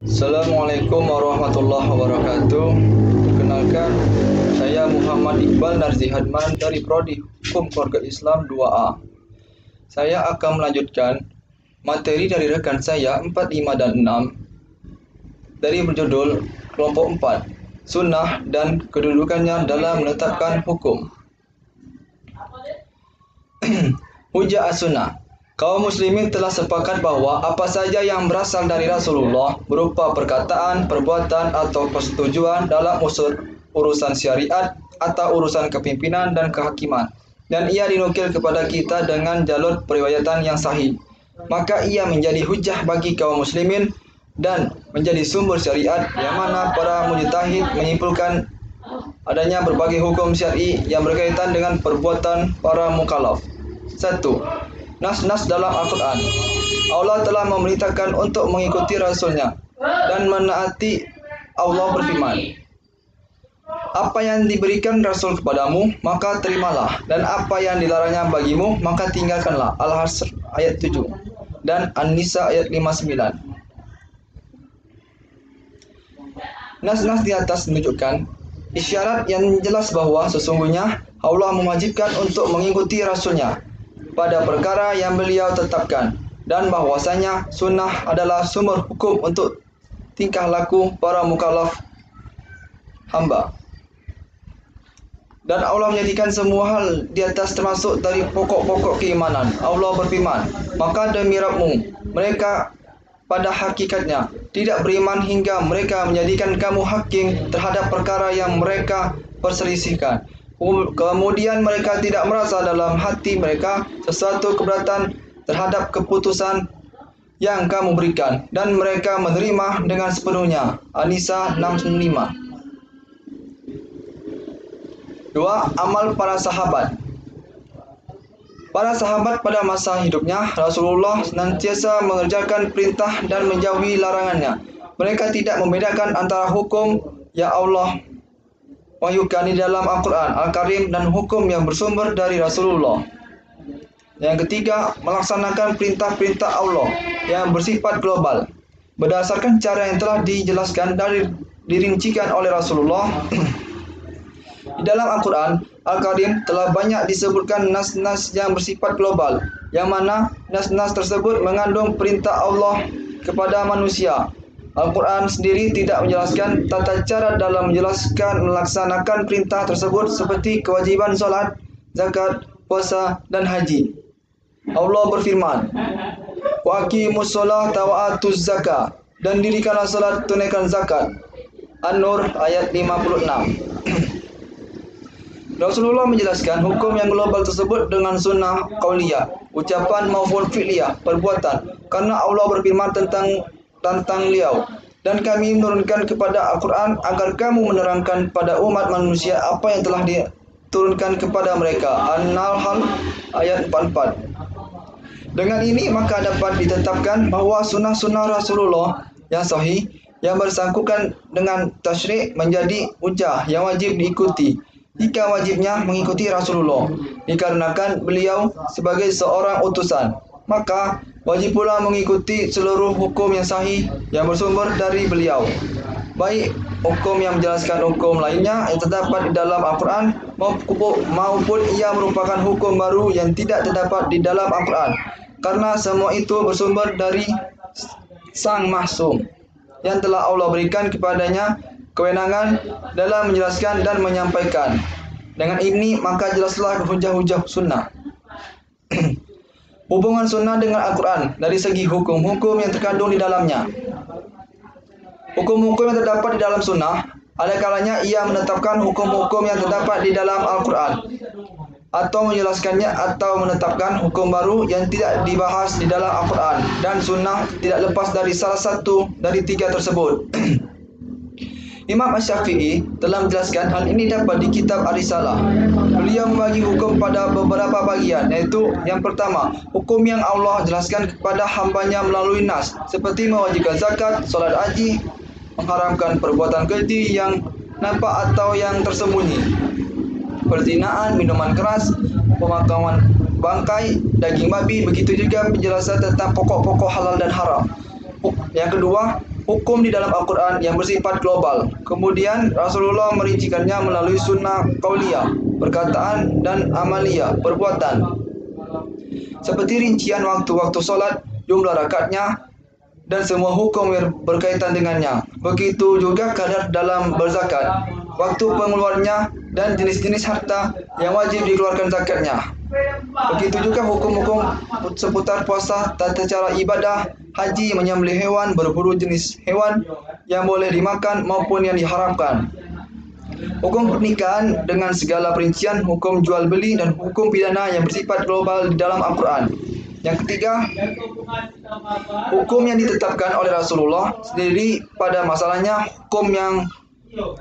Assalamualaikum warahmatullahi wabarakatuh. Perkenalkan, saya Muhammad Iqbal Narzi Hadman dari Prodi Hukum Keluarga Islam 2A. Saya akan melanjutkan materi dari rekan saya 4, 5, dan 6 dari berjudul Kelompok 4, Sunnah dan kedudukannya dalam menetapkan hukum. Hujjah as-sunnah. Kaum muslimin telah sepakat bahawa apa saja yang berasal dari Rasulullah berupa perkataan, perbuatan atau persetujuan dalam urusan syariat atau urusan kepimpinan dan kehakiman, dan ia dinukil kepada kita dengan jalur periwayatan yang sahih, maka ia menjadi hujjah bagi kaum muslimin dan menjadi sumber syariat yang mana para mujtahid menyimpulkan adanya berbagai hukum syar'i yang berkaitan dengan perbuatan para mukallaf. 1. Nas-nas dalam Al-Quran. Allah telah memerintahkan untuk mengikuti Rasulnya dan menaati. Allah berfirman, apa yang diberikan Rasul kepadamu, maka terimalah, dan apa yang dilarangnya bagimu, maka tinggalkanlah. Al-Hasr ayat 7 dan An-Nisa ayat 59. Nas-nas di atas menunjukkan isyarat yang jelas bahawa sesungguhnya Allah mewajibkan untuk mengikuti Rasulnya pada perkara yang beliau tetapkan, dan bahwasanya sunnah adalah sumber hukum untuk tingkah laku para mukallaf hamba. Dan Allah menjadikan semua hal di atas termasuk dari pokok-pokok keimanan. Allah berfirman, maka demi Rabbmu, mereka pada hakikatnya tidak beriman hingga mereka menjadikan kamu hakim terhadap perkara yang mereka perselisihkan. Kemudian mereka tidak merasa dalam hati mereka sesuatu keberatan terhadap keputusan yang kamu berikan, dan mereka menerima dengan sepenuhnya. An-Nisa 65. 2. Amal para sahabat. Para sahabat pada masa hidupnya Rasulullah senantiasa mengerjakan perintah dan menjauhi larangannya. Mereka tidak membedakan antara hukum yang Allah wahyukan di dalam Al-Quran Al-Karim dan hukum yang bersumber dari Rasulullah. Yang ketiga, melaksanakan perintah-perintah Allah yang bersifat global berdasarkan cara yang telah dijelaskan dan dirincikan oleh Rasulullah. Di dalam Al-Quran Al-Karim telah banyak disebutkan nas-nas yang bersifat global, yang mana nas-nas tersebut mengandung perintah Allah kepada manusia. Al-Quran sendiri tidak menjelaskan tata cara dalam melaksanakan perintah tersebut seperti kewajiban solat, zakat, puasa, dan haji. Allah berfirman, wa aqimus sholata wa atuz zakah, dan dirikanlah salat, tunaikan zakat. An-Nur ayat 56. Rasulullah menjelaskan hukum yang global tersebut dengan sunnah qauliyah, ucapan maupun fi'liyah, perbuatan, karena Allah berfirman tentang beliau, dan kami menurunkan kepada Al-Quran agar kamu menerangkan pada umat manusia apa yang telah diturunkan kepada mereka. An-Nahl ayat 44. Dengan ini maka dapat ditetapkan bahawa sunnah-sunnah Rasulullah yang sahih yang bersangkutan dengan tasyrik menjadi hujjah yang wajib diikuti. Jika wajibnya mengikuti Rasulullah dikarenakan beliau sebagai seorang utusan, maka wajib pula mengikuti seluruh hukum yang sahih yang bersumber dari beliau, baik hukum yang menjelaskan hukum lainnya yang terdapat di dalam Al-Quran maupun ia merupakan hukum baru yang tidak terdapat di dalam Al-Quran, karena semua itu bersumber dari Sang Maksum yang telah Allah berikan kepadanya kewenangan dalam menjelaskan dan menyampaikan. Dengan ini maka jelaslah hujah-hujah sunnah. Hubungan sunnah dengan Al-Quran dari segi hukum-hukum yang terkandung di dalamnya. Hukum-hukum yang terdapat di dalam sunnah, ada kalanya ia menetapkan hukum-hukum yang terdapat di dalam Al-Quran, atau menjelaskannya, atau menetapkan hukum baru yang tidak dibahas di dalam Al-Quran dan sunnah tidak lepas dari salah satu dari tiga tersebut. Imam Asy-Syafi'i telah menjelaskan hal ini dapat di kitab Ar-Risalah. Beliau membagi hukum pada beberapa bagian, yaitu yang pertama, hukum yang Allah jelaskan kepada hambanya melalui nas, seperti mewajibkan zakat, solat, haji, mengharamkan perbuatan keji yang nampak atau yang tersembunyi, perzinaan, minuman keras, pemakaman bangkai, daging babi, begitu juga penjelasan tentang pokok-pokok halal dan haram. Yang kedua, hukum di dalam Al-Quran yang bersifat global. Kemudian Rasulullah merincikannya melalui sunnah qauliyah, perkataan, dan amaliyah, perbuatan. Seperti rincian waktu-waktu solat, jumlah rakaatnya, dan semua hukum yang berkaitan dengannya. Begitu juga kadar dalam berzakat, waktu pengeluarannya, dan jenis-jenis harta yang wajib dikeluarkan zakatnya. Begitu juga hukum-hukum seputar puasa, tata cara ibadah, haji, menyembelih hewan, berburu jenis hewan yang boleh dimakan maupun yang diharamkan. Hukum pernikahan dengan segala perincian, hukum jual beli, dan hukum pidana yang bersifat global di dalam Al-Quran. Yang ketiga, hukum yang ditetapkan oleh Rasulullah sendiri pada masalahnya, hukum yang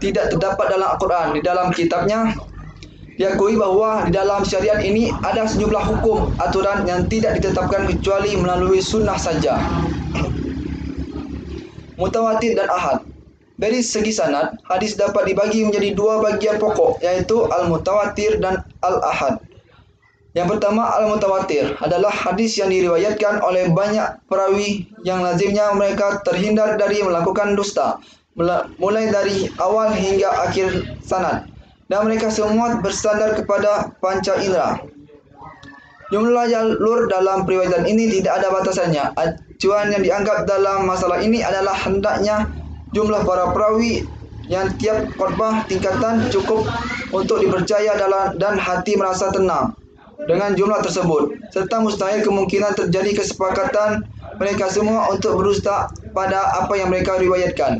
tidak terdapat dalam Al-Quran. Di dalam kitabnya diakui bahwa di dalam syariat ini ada sejumlah hukum aturan yang tidak ditetapkan kecuali melalui sunnah saja. Mutawatir dan ahad. Dari segi sanad, hadis dapat dibagi menjadi dua bagian pokok, yaitu al-mutawatir dan al-ahad. Yang pertama, al-mutawatir adalah hadis yang diriwayatkan oleh banyak perawi yang lazimnya mereka terhindar dari melakukan dusta, mulai dari awal hingga akhir sanad, dan mereka semua bersandar kepada panca indera. Jumlah jalur dalam periwayatan ini tidak ada batasannya. Acuan yang dianggap dalam masalah ini adalah hendaknya jumlah para perawi yang tiap khotbah tingkatan cukup untuk dipercaya dan hati merasa tenang dengan jumlah tersebut, serta mustahil kemungkinan terjadi kesepakatan mereka semua untuk berdusta pada apa yang mereka riwayatkan.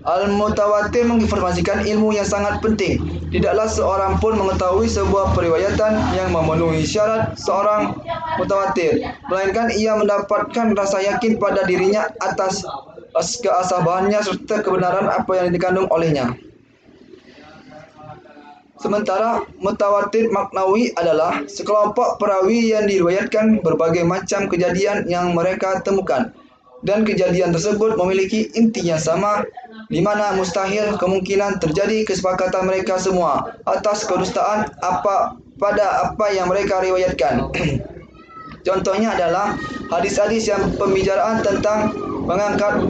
Al-mutawatir menginformasikan ilmu yang sangat penting. Tidaklah seorang pun mengetahui sebuah periwayatan yang memenuhi syarat seorang mutawatir, melainkan ia mendapatkan rasa yakin pada dirinya atas keasabahannya serta kebenaran apa yang dikandung olehnya. Sementara mutawatir maknawi adalah sekelompok perawi yang diriwayatkan berbagai macam kejadian yang mereka temukan, dan kejadian tersebut memiliki inti yang sama, di mana mustahil kemungkinan terjadi kesepakatan mereka semua atas kedustaan pada apa yang mereka riwayatkan. Contohnya adalah hadis-hadis yang pembicaraan tentang mengangkat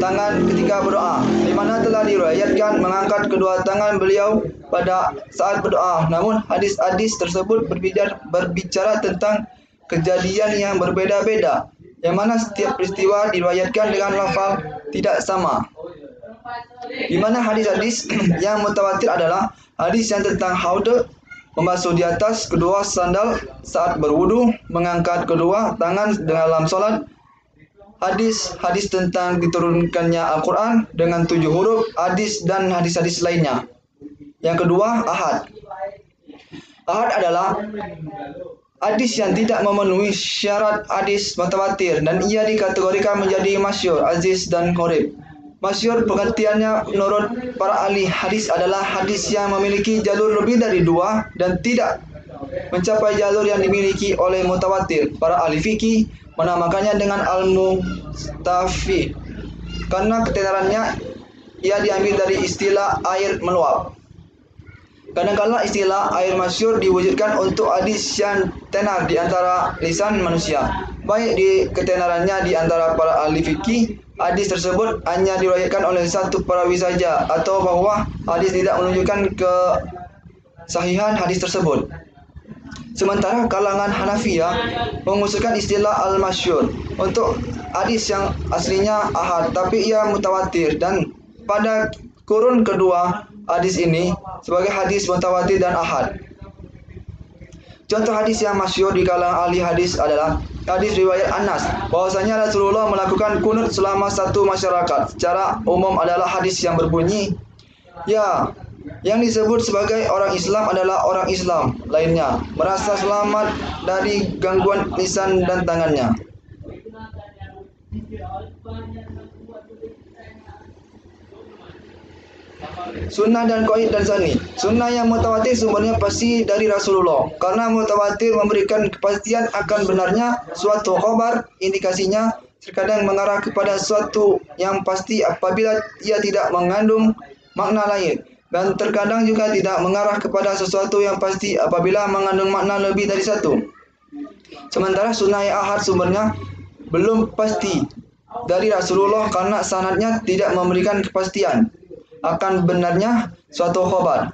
tangan ketika berdoa, di mana telah diriwayatkan mengangkat kedua tangan beliau pada saat berdoa. Namun hadis-hadis tersebut berbicara tentang kejadian yang berbeda-beda, yang mana setiap peristiwa diriwayatkan dengan lafal tidak sama. Di mana hadis-hadis yang mutawatir adalah hadis yang tentang haud, membasuh di atas kedua sandal saat berwudu, mengangkat kedua tangan dalam solat, hadis-hadis tentang diturunkannya Al-Quran dengan 7 huruf, hadis dan hadis-hadis lainnya. Yang kedua, ahad. Ahad adalah hadis yang tidak memenuhi syarat hadis mutawatir, dan ia dikategorikan menjadi masyhur, aziz, dan gharib. Masyhur pengertiannya menurut para ahli hadis adalah hadis yang memiliki jalur lebih dari 2 dan tidak mencapai jalur yang dimiliki oleh mutawatir. Para ahli fikih menamakannya dengan al-mustafid karena ketenarannya ia diambil dari istilah air meluap. Kadang-kala istilah air masyhur diwujudkan untuk hadis yang tenar di antara lisan manusia. Baik di ketenarannya di antara para ahli fikih, hadis tersebut hanya diriwayatkan oleh satu perawi saja, atau bahwa hadis tidak menunjukkan kesahihan hadis tersebut. Sementara kalangan Hanafiyah mengusulkan istilah al-masyhur untuk hadis yang aslinya ahad tapi ia mutawatir, dan pada kurun kedua hadis ini sebagai hadis mutawatir dan ahad. Contoh hadis yang masyhur di kalangan ahli hadis adalah hadis riwayat Anas bahwasanya Rasulullah melakukan kunut selama satu masyarakat. Secara umum adalah hadis yang berbunyi, ya, yang disebut sebagai orang Islam adalah orang Islam lainnya merasa selamat dari gangguan lisan dan tangannya. Sunnah dan qaid dan zani. Sunnah yang mutawatir sumbernya pasti dari Rasulullah, karena mutawatir memberikan kepastian akan benarnya suatu khabar. Indikasinya terkadang mengarah kepada suatu yang pasti apabila ia tidak mengandung makna lain, dan terkadang juga tidak mengarah kepada sesuatu yang pasti apabila mengandung makna lebih dari satu. Sementara sunnah yang ahad sumbernya belum pasti, dari Rasulullah karena sanadnya tidak memberikan kepastian akan benarnya suatu khabar.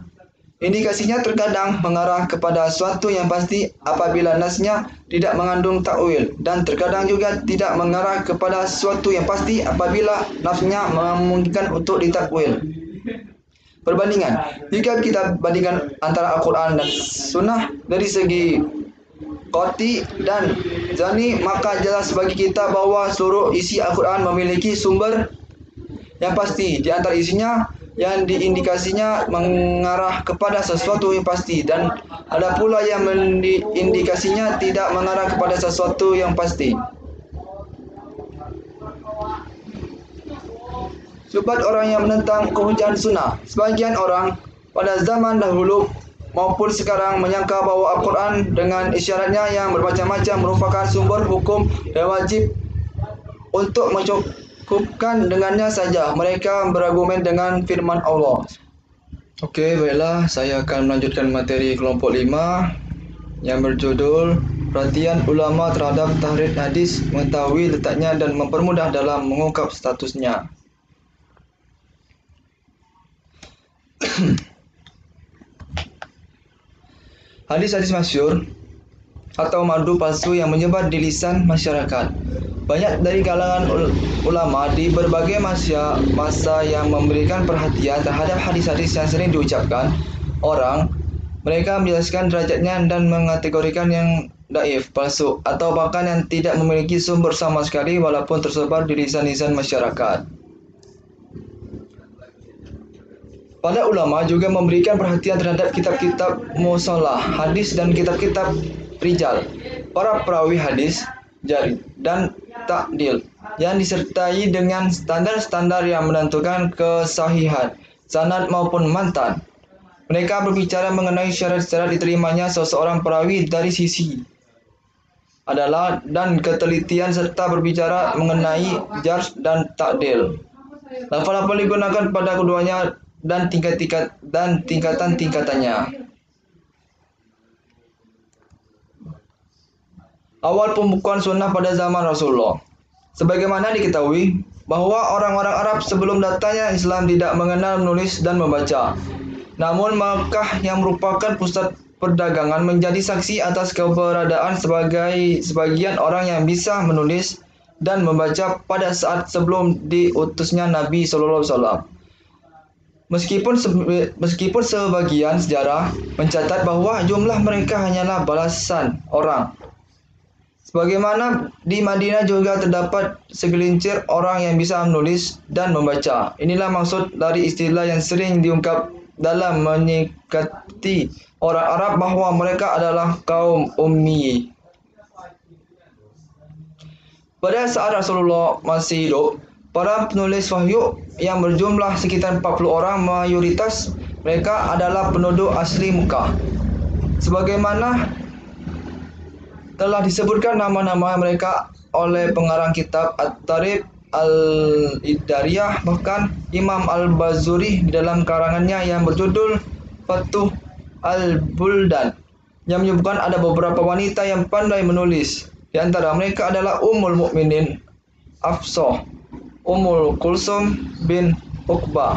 Indikasinya terkadang mengarah kepada suatu yang pasti apabila nasnya tidak mengandung takwil, dan terkadang juga tidak mengarah kepada suatu yang pasti apabila nasnya memungkinkan untuk ditakwil. Perbandingan, jika kita bandingkan antara Al-Quran dan Sunnah dari segi qati dan zani, maka jelas bagi kita bahwa seluruh isi Al-Quran memiliki sumber yang pasti. Di antara isinya yang diindikasinya mengarah kepada sesuatu yang pasti, dan ada pula yang indikasinya tidak mengarah kepada sesuatu yang pasti. Subhat orang yang menentang kehujahan sunnah. Sebagian orang pada zaman dahulu maupun sekarang menyangka bahwa Al-Quran dengan isyaratnya yang bermacam-macam merupakan sumber hukum dan wajib untuk mencukupkan dengannya saja. Mereka berargumen dengan firman Allah. Oke, baiklah, saya akan melanjutkan materi kelompok 5 yang berjudul Perhatian Ulama Terhadap Tahrir Hadis, Mengetahui Letaknya dan Mempermudah dalam Mengungkap Statusnya. Hadis-hadis masyhur atau madu palsu yang menyebar di lisan masyarakat. Banyak dari kalangan ulama di berbagai masa yang memberikan perhatian terhadap hadis-hadis yang sering diucapkan orang. Mereka menjelaskan derajatnya dan mengategorikan yang dhaif, palsu, atau bahkan yang tidak memiliki sumber sama sekali walaupun tersebar di lisan-lisan masyarakat. Para ulama juga memberikan perhatian terhadap kitab-kitab musalah hadis dan kitab-kitab rijal, para perawi hadis, jarh dan ta'dil, yang disertai dengan standar-standar yang menentukan kesahihan sanad maupun matan. Mereka berbicara mengenai syarat-syarat diterimanya seseorang perawi dari sisi adalah dan ketelitian, serta berbicara mengenai jarh dan ta'dil. Lafal-lafal digunakan pada keduanya dan tingkatan-tingkatannya. Awal pembukuan sunnah pada zaman Rasulullah. Sebagaimana diketahui bahwa orang-orang Arab sebelum datangnya Islam tidak mengenal menulis dan membaca. Namun Makkah yang merupakan pusat perdagangan menjadi saksi atas keberadaan sebagian orang yang bisa menulis dan membaca pada saat sebelum diutusnya Nabi SAW. Meskipun sebagian sejarah mencatat bahwa jumlah mereka hanyalah belasan orang. Sebagaimana di Madinah juga terdapat segelintir orang yang bisa menulis dan membaca. Inilah maksud dari istilah yang sering diungkap dalam menyikati orang Arab bahwa mereka adalah kaum ummi. Pada saat Rasulullah masih hidup, para penulis wahyu yang berjumlah sekitar 40 orang, mayoritas mereka adalah penduduk asli Mekah. Sebagaimana telah disebutkan nama-nama mereka oleh pengarang kitab At-Tarikh Al-Idariyah, bahkan Imam Al-Bazuri di dalam karangannya yang berjudul Futuh Al-Buldan, yang menyebutkan ada beberapa wanita yang pandai menulis. Di antara mereka adalah Ummul Mukminin Hafsah, Ummul Kulsum bin Uqbah.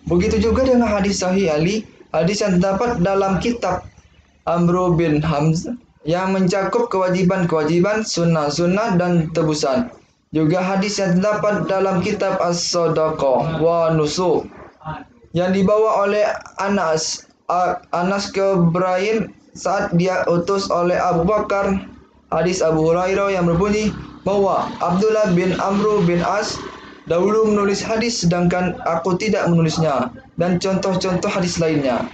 Begitu juga dengan hadis Sahih Ali, hadis yang terdapat dalam kitab Amr bin Hamz yang mencakup kewajiban-kewajiban, sunnah-sunnah dan tebusan. Juga hadis yang terdapat dalam kitab As-Sadaqah wa Nusuk yang dibawa oleh Anas ke Bahrain saat dia utus oleh Abu Bakar. Hadis Abu Hurairah yang berbunyi bahwa Abdullah bin Amr bin As dahulu menulis hadis sedangkan aku tidak menulisnya, dan contoh-contoh hadis lainnya.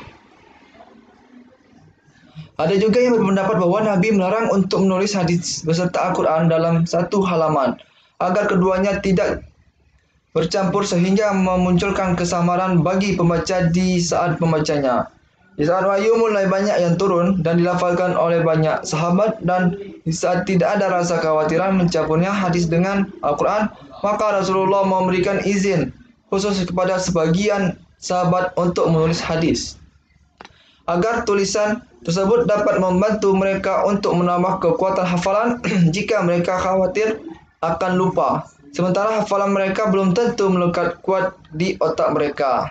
Ada juga yang berpendapat bahwa Nabi melarang untuk menulis hadis beserta Al-Quran dalam satu halaman agar keduanya tidak bercampur sehingga memunculkan kesamaran bagi pembaca di saat membacanya. Di saat wahyu mulai banyak yang turun dan dilafalkan oleh banyak sahabat, dan di saat tidak ada rasa kekhawatiran mencampurnya hadis dengan Al-Quran, maka Rasulullah memberikan izin khusus kepada sebagian sahabat untuk menulis hadis agar tulisan tersebut dapat membantu mereka untuk menambah kekuatan hafalan jika mereka khawatir akan lupa. Sementara hafalan mereka belum tentu melekat kuat di otak mereka.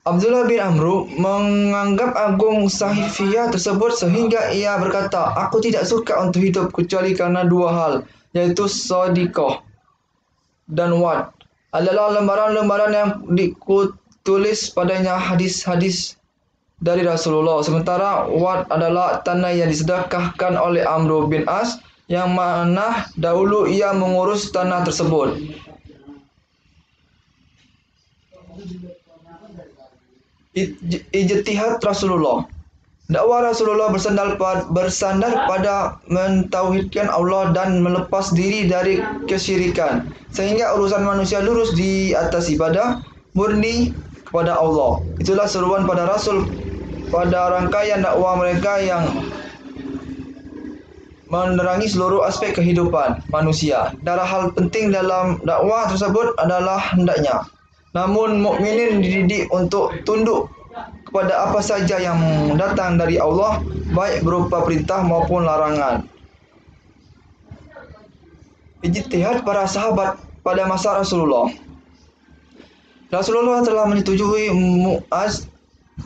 Abdullah bin Amru menganggap agung sahifiyah tersebut sehingga ia berkata, "Aku tidak suka untuk hidup kecuali karena dua hal, yaitu sodikoh dan wad adalah lembaran-lembaran yang ditulis padanya hadis-hadis dari Rasulullah. Sementara wad adalah tanah yang disedekahkan oleh Amr bin As yang mana dahulu ia mengurus tanah tersebut." Ijtihad Rasulullah. Dakwah Rasulullah bersandar pada mentauhidkan Allah dan melepas diri dari kesyirikan, sehingga urusan manusia lurus di atas ibadah murni kepada Allah. Itulah seruan pada Rasul pada rangkaian dakwah mereka yang menerangi seluruh aspek kehidupan manusia. Antara hal penting dalam dakwah tersebut adalah hendaknya namun mukminin dididik untuk tunduk kepada apa saja yang datang dari Allah, baik berupa perintah maupun larangan. Ijtihad para sahabat pada masa Rasulullah. Rasulullah telah menyetujui Mu'az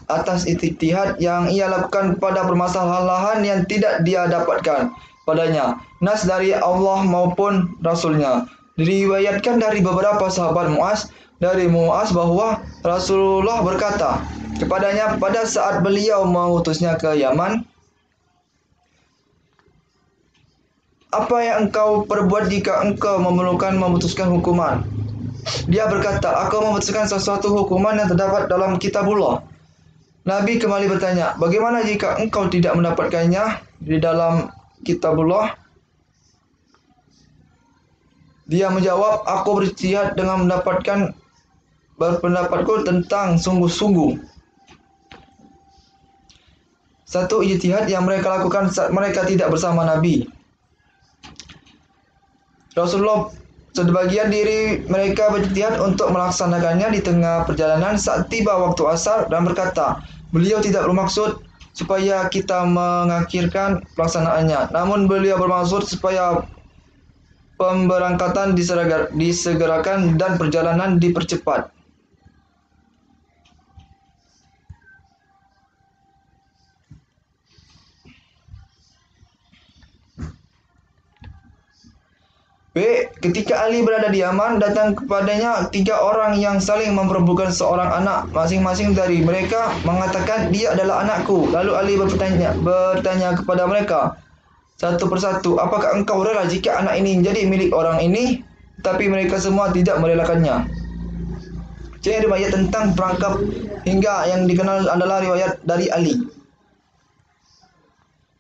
atas ijtihad yang ia lakukan pada permasalahan yang tidak dia dapatkan padanya nas dari Allah maupun Rasulnya. Diriwayatkan dari beberapa sahabat dari Mu'az bahwa Rasulullah berkata kepadanya pada saat beliau mengutusnya ke Yaman, "Apa yang engkau perbuat jika engkau memutuskan hukuman?" Dia berkata, "Aku memutuskan sesuatu hukuman yang terdapat dalam kitabullah." Nabi kembali bertanya, "Bagaimana jika engkau tidak mendapatkannya di dalam kitabullah?" Dia menjawab, "Aku berijtihad dengan berpendapatku tentang sungguh-sungguh." Satu ijtihad yang mereka lakukan saat mereka tidak bersama Nabi. Rasulullah sebagian diri mereka berijtihad untuk melaksanakannya di tengah perjalanan saat tiba waktu asar dan berkata, beliau tidak bermaksud supaya kita mengakhirkan pelaksanaannya, namun beliau bermaksud supaya pemberangkatan disegerakan dan perjalanan dipercepat. B. Ketika Ali berada di Yaman, datang kepadanya 3 orang yang saling memperebutkan seorang anak. Masing-masing dari mereka mengatakan, "Dia adalah anakku." Lalu Ali bertanya kepada mereka satu persatu, "Apakah engkau rela jika anak ini menjadi milik orang ini?" Tapi mereka semua tidak merelakannya. C. Riwayat tentang perangkap hingga yang dikenal adalah riwayat dari Ali.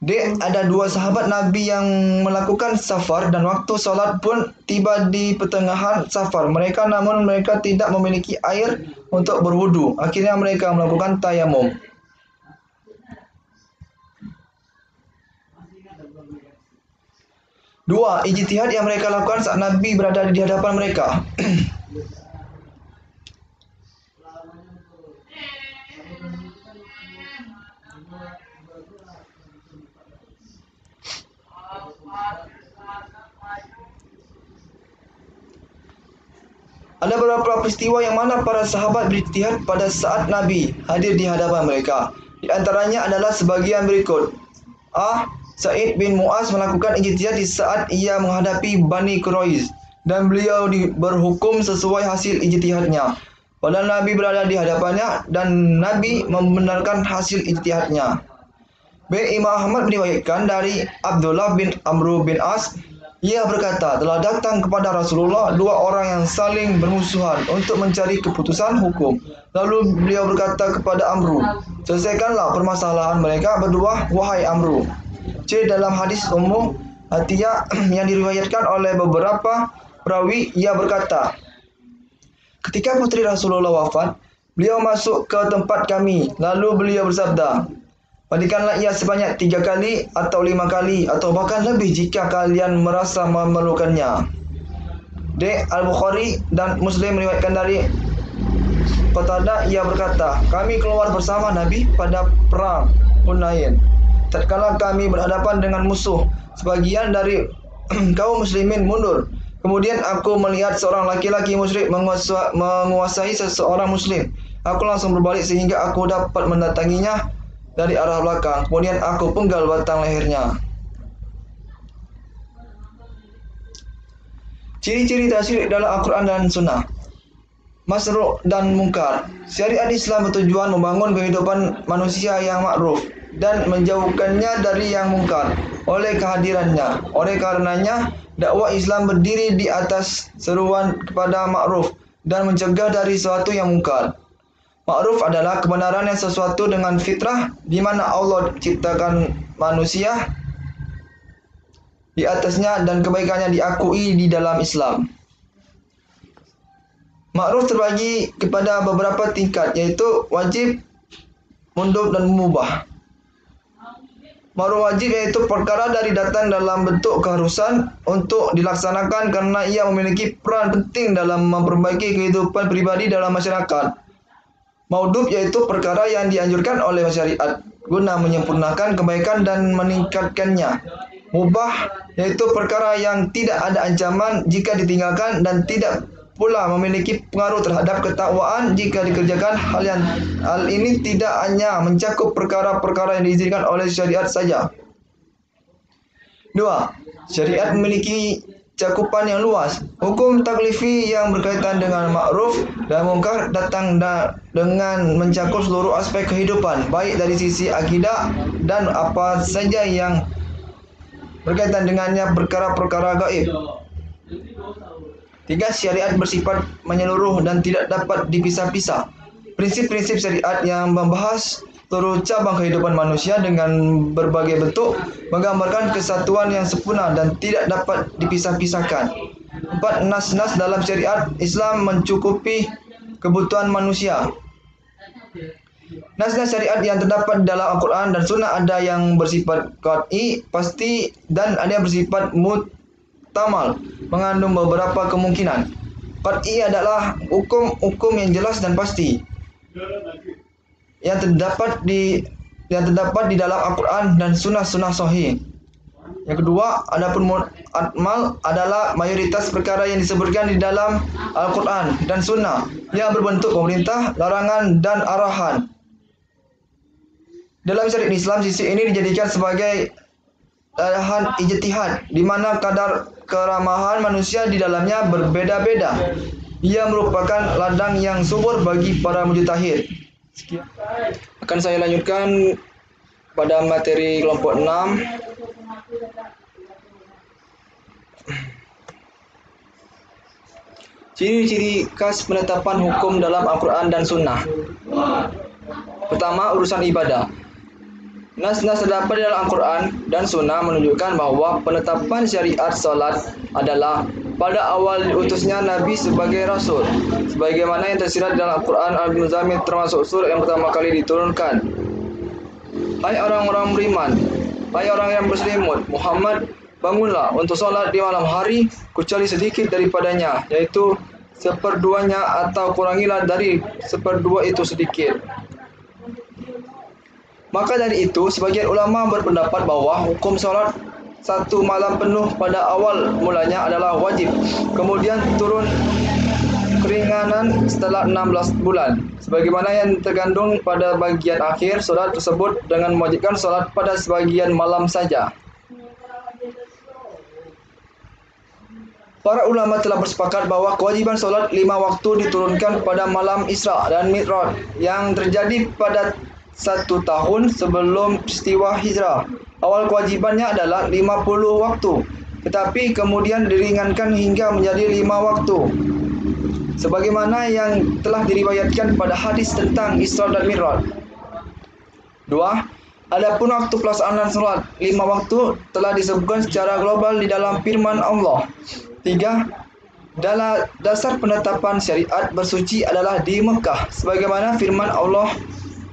D. Ada 2 sahabat Nabi yang melakukan safar dan waktu sholat pun tiba di pertengahan safar. Namun mereka tidak memiliki air untuk berwudu. Akhirnya mereka melakukan tayamum. Dua, ijtihad yang mereka lakukan saat Nabi berada di hadapan mereka. Ada beberapa peristiwa yang mana para sahabat berijtihad pada saat Nabi hadir di hadapan mereka. Di antaranya adalah sebagian berikut. A. Sa'id bin Mu'az melakukan ijtihad di saat ia menghadapi Bani Quraish dan beliau berhukum sesuai hasil ijtihadnya. Padahal Nabi berada di hadapannya dan Nabi membenarkan hasil ijtihadnya. B. Imam Ahmad meriwayatkan dari Abdullah bin Amr bin As. Ia berkata, telah datang kepada Rasulullah 2 orang yang saling bermusuhan untuk mencari keputusan hukum. Lalu beliau berkata kepada Amru, "Selesaikanlah permasalahan mereka berdua, wahai Amru." C. Dalam hadis Ummu Atiyah yang diriwayatkan oleh beberapa perawi, ia berkata, ketika putri Rasulullah wafat, beliau masuk ke tempat kami. Lalu beliau bersabda, "Mandikanlah ia sebanyak 3 kali atau 5 kali atau bahkan lebih jika kalian merasa memerlukannya." D. Al-Bukhari dan Muslim meriwayatkan dari Qatadah ia berkata, kami keluar bersama Nabi pada perang Hunain. Tatkala kami berhadapan dengan musuh, sebagian dari kaum muslimin mundur. Kemudian aku melihat seorang laki-laki musyrik menguasai seseorang muslim. Aku langsung berbalik sehingga aku dapat mendatanginya dari arah belakang. Kemudian aku penggal batang lehernya. Ciri-ciri tasyirik dalam Al-Quran dan Sunnah. Masru' dan mungkar. Syariat Islam bertujuan membangun kehidupan manusia yang ma'ruf dan menjauhkannya dari yang mungkar oleh kehadirannya. Oleh karenanya, dakwah Islam berdiri di atas seruan kepada ma'ruf dan mencegah dari sesuatu yang mungkar. Ma'ruf adalah kebenaran yang sesuatu dengan fitrah di mana Allah ciptakan manusia di atasnya dan kebaikannya diakui di dalam Islam. Ma'ruf terbagi kepada beberapa tingkat, yaitu wajib, mundub, dan mubah. Ma'ruf wajib yaitu perkara dari datang dalam bentuk keharusan untuk dilaksanakan karena ia memiliki peran penting dalam memperbaiki kehidupan pribadi dalam masyarakat. Maudub yaitu perkara yang dianjurkan oleh syariat guna menyempurnakan kebaikan dan meningkatkannya. Mubah yaitu perkara yang tidak ada ancaman jika ditinggalkan dan tidak pula memiliki pengaruh terhadap ketakwaan jika dikerjakan. Hal ini tidak hanya mencakup perkara-perkara yang diizinkan oleh syariat saja. 2. Syariat memiliki cakupan yang luas. Hukum taklifi yang berkaitan dengan ma'ruf dan mungkar datang dengan mencakup seluruh aspek kehidupan, baik dari sisi akidah dan apa saja yang berkaitan dengannya perkara-perkara gaib. 3. Syariat bersifat menyeluruh dan tidak dapat dipisah-pisah. Prinsip-prinsip syariat yang membahas seluruh cabang kehidupan manusia dengan berbagai bentuk menggambarkan kesatuan yang sempurna dan tidak dapat dipisah-pisahkan. 4. Nas-nas dalam syariat Islam mencukupi kebutuhan manusia. Nas-nas syariat yang terdapat dalam Al-Quran dan Sunnah ada yang bersifat qat'i, pasti, dan ada yang bersifat muhtamal, mengandung beberapa kemungkinan. Qat'i adalah hukum-hukum yang jelas dan pasti yang terdapat di dalam Al-Quran dan sunnah-sunnah sahih. Yang kedua, adapun muhtamal adalah mayoritas perkara yang disebutkan di dalam Al-Quran dan sunnah yang berbentuk perintah, larangan, dan arahan. Dalam syariat Islam, sisi ini dijadikan sebagai arahan ijtihad, di mana kadar keramahan manusia di dalamnya berbeda-beda. Ia merupakan ladang yang subur bagi para mujtahid. Sekian. Akan saya lanjutkan pada materi kelompok 6. Ciri-ciri khas penetapan hukum dalam Al-Quran dan Sunnah. Pertama, urusan ibadah. Nas-nas terdapat dalam Al-Quran dan Sunnah menunjukkan bahwa penetapan syariat salat adalah pada awal diutusnya Nabi sebagai Rasul, sebagaimana yang tersirat dalam Al-Quran Al-Muzammil termasuk surat yang pertama kali diturunkan. Hai orang-orang beriman, hai orang yang berselimut, Muhammad, bangunlah untuk salat di malam hari, kecuali sedikit daripadanya, yaitu seperduanya, atau kurangilah dari seperdua itu sedikit. Maka dari itu, sebagian ulama berpendapat bahwa hukum salat satu malam penuh pada awal mulanya adalah wajib, kemudian turun keringanan setelah 16 bulan, sebagaimana yang tergandung pada bagian akhir salat tersebut dengan mewajibkan salat pada sebagian malam saja. Para ulama telah bersepakat bahwa kewajiban salat 5 waktu diturunkan pada malam Isra dan Mi'raj yang terjadi pada 1 tahun sebelum peristiwa hijrah. Awal kewajibannya adalah 50 waktu, tetapi kemudian diringankan hingga menjadi 5 waktu, sebagaimana yang telah diriwayatkan pada hadis tentang Isra dan Mi'raj. 2. Adapun waktu pelaksanaan salat 5 waktu telah disebutkan secara global di dalam firman Allah. 3. Dalam dasar penetapan syariat bersuci adalah di Mekah, sebagaimana firman Allah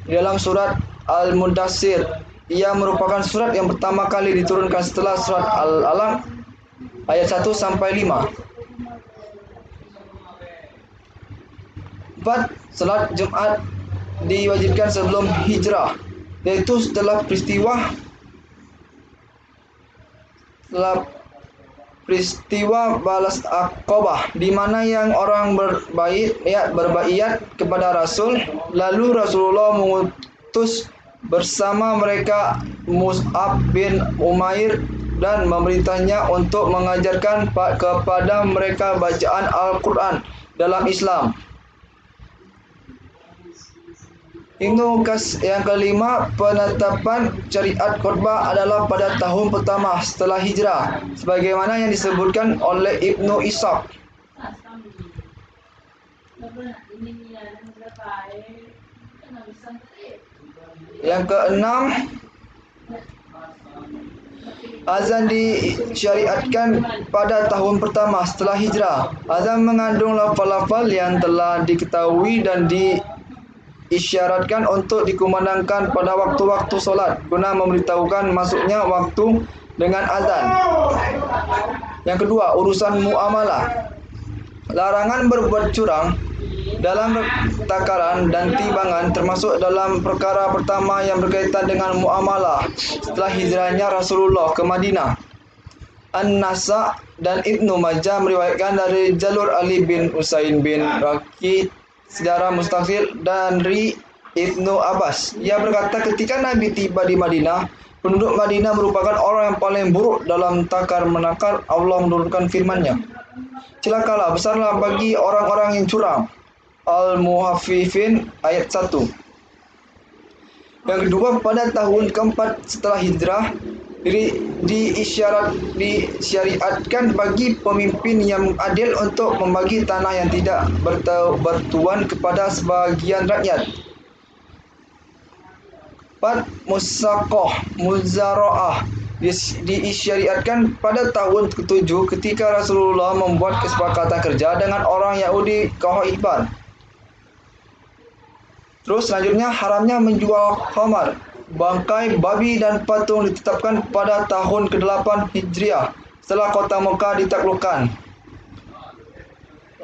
di dalam surat Al-Mudaththir. Ia merupakan surat yang pertama kali diturunkan setelah surat Al-Alaq ayat 1 sampai 5. 4. 4. Salat Jumat diwajibkan sebelum hijrah, yaitu setelah balas Aqabah, di mana yang orang berbaiat kepada Rasul, lalu Rasulullah mengutus bersama mereka Mus'ab bin Umair dan memerintahnya untuk mengajarkan kepada mereka bacaan Al-Quran dalam Islam. Yang kelima, penetapan syariat khutbah adalah pada tahun pertama setelah hijrah, sebagaimana yang disebutkan oleh Ibnu Ishaq. Yang keenam, azan disyariatkan pada tahun pertama setelah hijrah. Azan mengandung lafal-lafal yang telah diketahui dan diisyaratkan untuk dikumandangkan pada waktu-waktu solat guna memberitahukan masuknya waktu dengan azan. Yang kedua, urusan muamalah. Larangan berbuat curang dalam takaran dan timbangan termasuk dalam perkara pertama yang berkaitan dengan muamalah setelah hijrahnya Rasulullah ke Madinah. An-Nasa dan Ibnu Majah meriwayatkan dari jalur Ali bin Usain bin Waqi sejarah mustaqil dari Ibnu Abbas. Ia berkata, ketika Nabi tiba di Madinah, penduduk Madinah merupakan orang yang paling buruk dalam takar menakar. Allah menurunkan firman-Nya, celakalah, besarlah bagi orang-orang yang curang. Al-Muhaffifin ayat 1. Yang kedua, pada tahun keempat setelah hijrah disyariatkan bagi pemimpin yang adil untuk membagi tanah yang tidak bertuan kepada sebagian rakyat. 4. Musaqah muzara'ah disyariatkan pada tahun ke-7 ketika Rasulullah membuat kesepakatan kerja dengan orang Yahudi Khaybar. Terus selanjutnya, haramnya menjual khamar, bangkai babi dan patung ditetapkan pada tahun ke-8 Hijriah setelah kota Mekah ditaklukkan.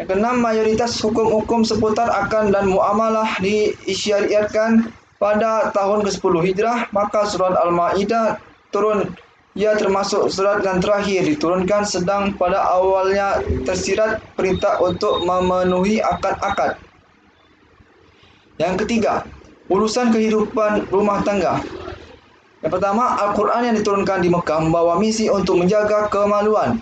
Yang keenam, mayoritas hukum-hukum seputar akad dan muamalah disyariatkan pada tahun ke-10 Hijrah. Maka surat Al-Maidah turun. Ia termasuk surat yang terakhir diturunkan, sedang pada awalnya tersirat perintah untuk memenuhi akad-akad. Yang ketiga, urusan kehidupan rumah tangga. Yang pertama, Al-Quran yang diturunkan di Mekah membawa misi untuk menjaga kemaluan.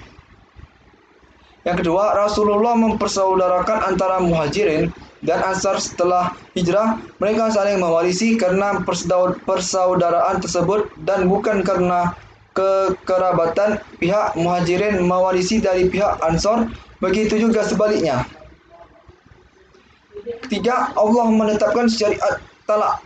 Yang kedua, Rasulullah mempersaudarakan antara Muhajirin dan Ansar setelah hijrah. Mereka saling mewarisi karena persaudaraan tersebut dan bukan karena kekerabatan. Pihak Muhajirin mewarisi dari pihak Ansar, begitu juga sebaliknya. Ketiga, Allah menetapkan syariat talak,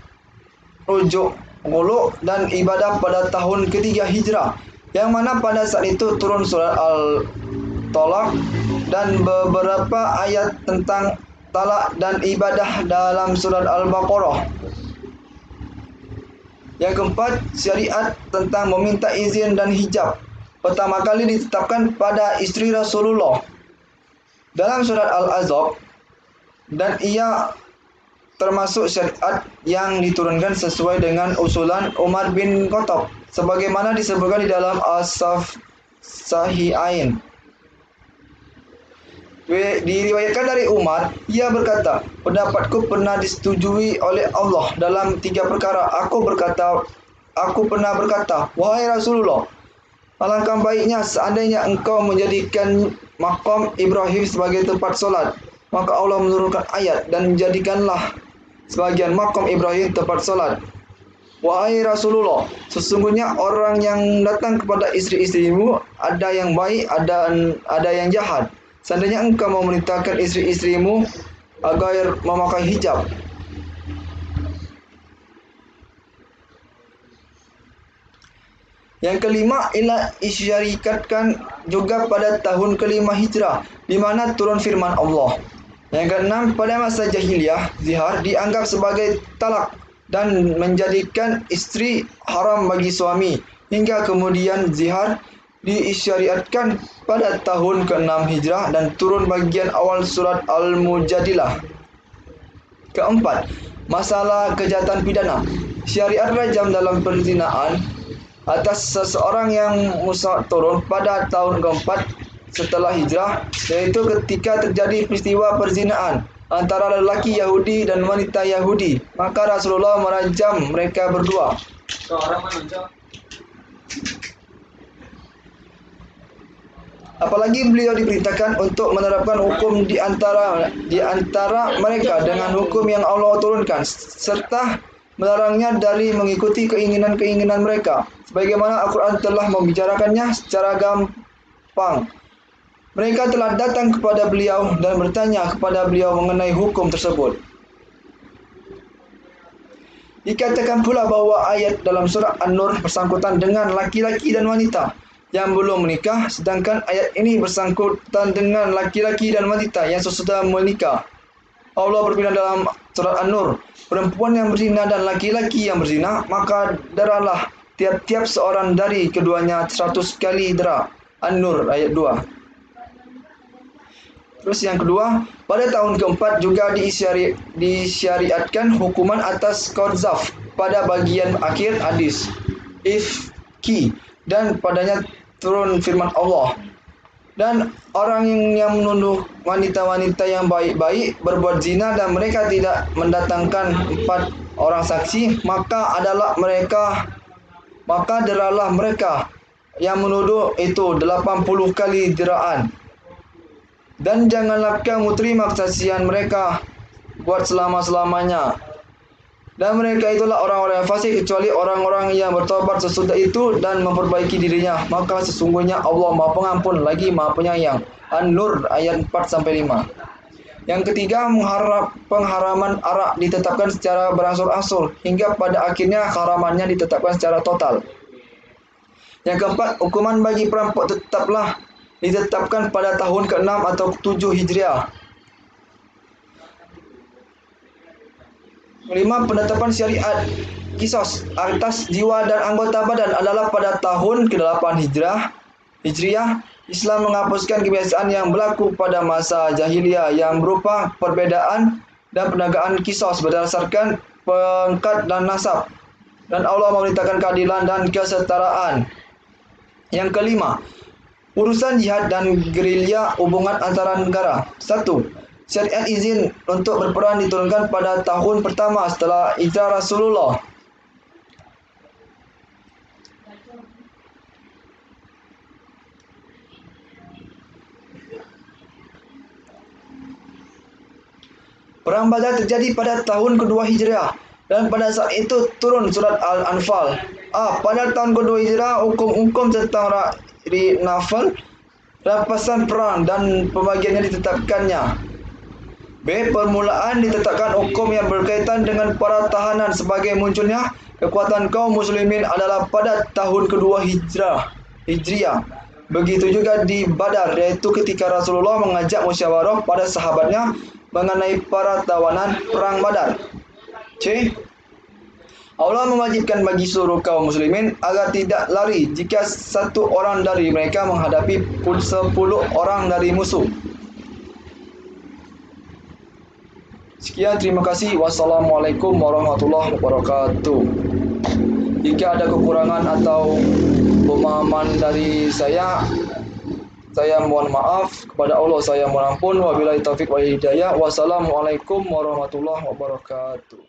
rujuk, gulu dan ibadah pada tahun ketiga hijrah, yang mana pada saat itu turun surat Al-Talaq dan beberapa ayat tentang talak dan ibadah dalam surat Al-Baqarah. Yang keempat, syariat tentang meminta izin dan hijab pertama kali ditetapkan pada istri Rasulullah dalam surat Al-Ahzab, dan ia termasuk syariat yang diturunkan sesuai dengan usulan Umar bin Khattab, sebagaimana disebutkan di dalam As-Sahihain. Diriwayatkan dari Umar, ia berkata, pendapatku pernah disetujui oleh Allah dalam 3 perkara. Aku pernah berkata, wahai Rasulullah, alangkah baiknya seandainya engkau menjadikan makam Ibrahim sebagai tempat solat. Maka Allah menurunkan ayat, dan menjadikanlah sebagian makam Ibrahim tempat solat. Wahai Rasulullah, sesungguhnya orang yang datang kepada istri-istrimu, ada yang baik, ada yang jahat. Seandainya engkau memerintahkan istri-istrimu agar memakai hijab. Yang kelima, ialah disyariatkan juga pada tahun ke-5 Hijrah, di mana turun firman Allah. Yang keenam, pada masa jahiliyah, zihar dianggap sebagai talak dan menjadikan istri haram bagi suami. Hingga kemudian zihar disyariatkan pada tahun ke-6 Hijrah dan turun bagian awal surat Al-Mujadilah. Keempat, masalah kejahatan pidana. Syariat rajam dalam perzinaan atas seseorang yang turun pada tahun keempat setelah hijrah, yaitu ketika terjadi peristiwa perzinaan antara lelaki Yahudi dan wanita Yahudi. Maka Rasulullah merajam mereka berdua. Apalagi beliau diperintahkan untuk menerapkan hukum di antara mereka dengan hukum yang Allah turunkan, serta melarangnya dari mengikuti keinginan-keinginan mereka, sebagaimana Al-Quran telah membicarakannya secara gampang. Mereka telah datang kepada beliau dan bertanya kepada beliau mengenai hukum tersebut. Dikatakan pula bahwa ayat dalam surah An-Nur bersangkutan dengan laki-laki dan wanita yang belum menikah, sedangkan ayat ini bersangkutan dengan laki-laki dan wanita yang sesudah menikah. Allah berfirman dalam surat An-Nur, perempuan yang berzina dan laki-laki yang berzina, maka deralah tiap-tiap seorang dari keduanya 100 kali dera. An-Nur ayat 2. Terus yang kedua, pada tahun keempat juga disyariatkan hukuman atas qadzaf pada bagian akhir hadis ifki, dan padanya turun firman Allah, dan orang yang menuduh wanita-wanita yang baik-baik berbuat zina dan mereka tidak mendatangkan 4 orang saksi, maka deralah mereka yang menuduh itu 80 kali deraan. Dan janganlah kamu terima kesaksian mereka buat selama-selamanya. Dan mereka itulah orang-orang yang fasik, kecuali orang-orang yang bertobat sesudah itu dan memperbaiki dirinya. Maka sesungguhnya Allah Maha Pengampun lagi Maha Penyayang. An-Nur ayat 4-5. Yang ketiga, pengharaman arak ditetapkan secara berangsur-angsur hingga pada akhirnya haramannya ditetapkan secara total. Yang keempat, hukuman bagi perampok tetaplah ditetapkan pada tahun ke-6 atau ke-7 Hijriah. 5. Penetapan syariat kisos atas jiwa dan anggota badan adalah pada tahun ke-8 Hijriah. Islam menghapuskan kebiasaan yang berlaku pada masa jahiliyah yang berupa perbedaan dan penegakan kisos berdasarkan pangkat dan nasab. Dan Allah memerintahkan keadilan dan kesetaraan. Yang kelima, urusan jihad dan gerilya hubungan antara negara. 1. Syariat izin untuk berperang diturunkan pada tahun pertama setelah hijrah Rasulullah. Perang Badar terjadi pada tahun kedua Hijriah dan pada saat itu turun surat Al-Anfal. Pada tahun kedua Hijriah, hukum-hukum tentang nafal, rampasan perang dan pembagiannya ditetapkannya. B. Permulaan ditetapkan hukum yang berkaitan dengan para tahanan sebagai munculnya kekuatan kaum muslimin adalah pada tahun kedua Hijriah. Begitu juga di Badar, yaitu ketika Rasulullah mengajak musyawarah pada sahabatnya mengenai para tawanan perang Badar. C. Allah mewajibkan bagi seluruh kaum muslimin agar tidak lari jika satu orang dari mereka menghadapi 10 orang dari musuh. Sekian, terima kasih. Wassalamualaikum warahmatullahi wabarakatuh. Jika ada kekurangan atau pemahaman dari saya mohon maaf. Kepada Allah saya mohon ampun. Wabillahi taufiq wal hidayah. Wassalamualaikum warahmatullahi wabarakatuh.